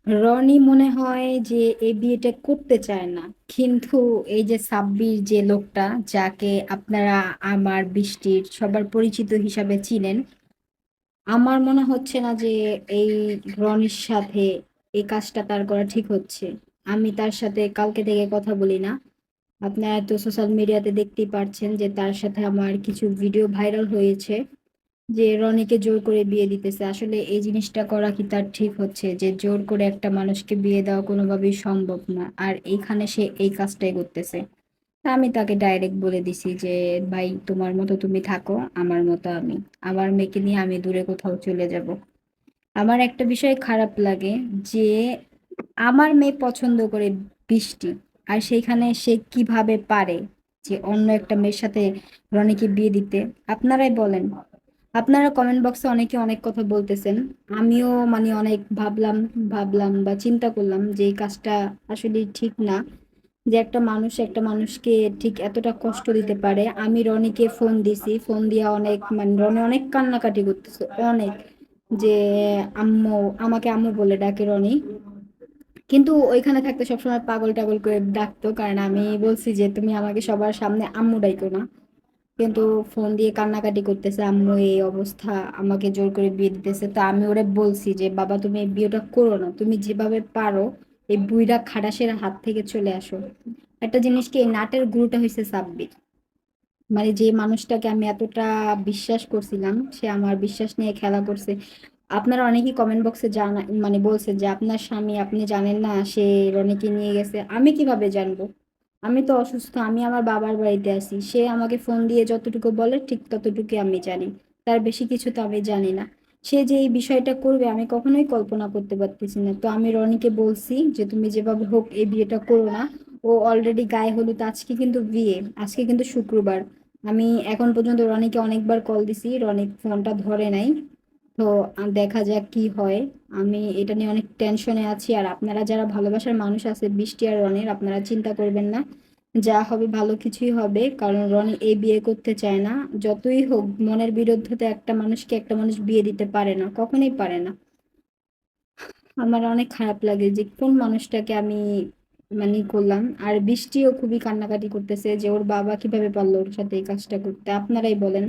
রনি মনে হয় যে এই বিয়েটা করতে চায় না, কিন্তু এই যে সাব্বির যে লোকটা, যাকে আপনারা আমার বৃষ্টির সবার পরিচিত হিসাবে চিনেন, আমার মনে হচ্ছে না যে এই রনির সাথে এই কাজটা তার করা ঠিক হচ্ছে। আমি তার সাথে কালকে থেকে কথা বলি না। আপনারা তো সোশ্যাল মিডিয়াতে দেখতেই পারছেন যে তার সাথে আমার কিছু ভিডিও ভাইরাল হয়েছে, যে রনিকে জোর করে বিয়ে দিতেছে। আসলে এই জিনিসটা করা কি তার ঠিক হচ্ছে? যে জোর করে একটা মানুষকে বিয়ে দেওয়া কোনোভাবেই সম্ভব না, আর এইখানে সে এই কাজটাই করতেছে। তা আমি তাকে ডাইরেক্ট বলে দিছি যে ভাই, তোমার মতো তুমি থাকো, আমার মতো আমি। আমার মেয়েকে নিয়ে আমি দূরে কোথাও চলে যাব। আমার একটা বিষয় খারাপ লাগে যে আমার মেয়ে পছন্দ করে বৃষ্টি, আর সেইখানে সে কিভাবে পারে যে অন্য একটা মেয়ের সাথে রনিকে বিয়ে দিতে? আপনারাই বলেন। আপনারা কমেন্ট বক্সে অনেকে অনেক কথা বলতেছেন, আমিও মানে অনেক ভাবলাম ভাবলাম বা চিন্তা করলাম যে এই কাজটা আসলে ঠিক না, যে একটা মানুষ একটা মানুষকে ঠিক এতটা কষ্ট দিতে পারে। আমি রনিকে ফোন দিছি, ফোন দিয়া অনেক মানে রনি অনেক কান্নাকাটি করতেছে, অনেক, যে আম্মু, আমাকে আম্মু বলে ডাকে রনি। কিন্তু ওইখানে থাকতে সবসময় পাগল টাগল করে ডাকতো, কারণ আমি বলছি যে তুমি আমাকে সবার সামনে আম্মু ডাইকো না। কিন্তু ফোন দিয়ে কান্নাকাটি করতেছে, আম্মু এই অবস্থা, আমাকে জোর করে বিয়ে দিতেছে। তো আমি ওরে বলছি যে বাবা, তুমি এই বিয়েটা করো না, তুমি যেভাবে পারো এই বুইড়া খাটাসের হাত থেকে চলে আসো। একটা জিনিস কি, এই নাটের গুরুটা হয়েছে সাব্বির। মানে যে মানুষটাকে আমি এতটা বিশ্বাস করছিলাম, সে আমার বিশ্বাস নিয়ে খেলা করছে। আপনারা অনেকেই কমেন্ট বক্সে জানা মানে বলছে যে আপনার স্বামী, আপনি জানেন না সে রনিকে নিয়ে গেছে। আমি কিভাবে জানবো? আমি তো অসুস্থ, আমি আমার বাবার বাড়িতে আছি। সে আমাকে ফোন দিয়ে যতটুকু বলে ঠিক ততটুকু আমি জানি, তার বেশি কিছু তো আমি জানি না। সে যে এই বিষয়টা করবে আমি কখনোই কল্পনা করতে পারতেছি না। তো আমি রনিকে বলছি যে তুমি যেভাবে হোক এই বিয়েটা করো না। ও অলরেডি গায়ে হলুদ, আজকে কিন্তু বিয়ে, আজকে কিন্তু শুক্রবার। আমি এখন পর্যন্ত রনিকে অনেকবার কল দিছি, রনি ফোনটা ধরে নাই। তো দেখা যাক কি হয়। আমি এটা নিয়ে অনেক টেনশনে আছি। আর আপনারা যারা ভালোবাসার মানুষ আছে বৃষ্টি আর রনির, আপনারা চিন্তা করবেন না, যা হবে ভালো কিছুই হবে। কারণ রনি এই বিয়ে করতে চায় না। যতই হোক মনের বিরুদ্ধে একটা মানুষকে একটা মানুষ বিয়ে দিতে পারে না, কখনোই পারে না। আমার অনেক খারাপ লাগে যে কোন মানুষটাকে আমি মানে করলাম। আর বৃষ্টিও খুবই কান্নাকাটি করতেছে যে ওর বাবা কিভাবে পারলো ওর সাথে এই কাজটা করতে, আপনারাই বলেন।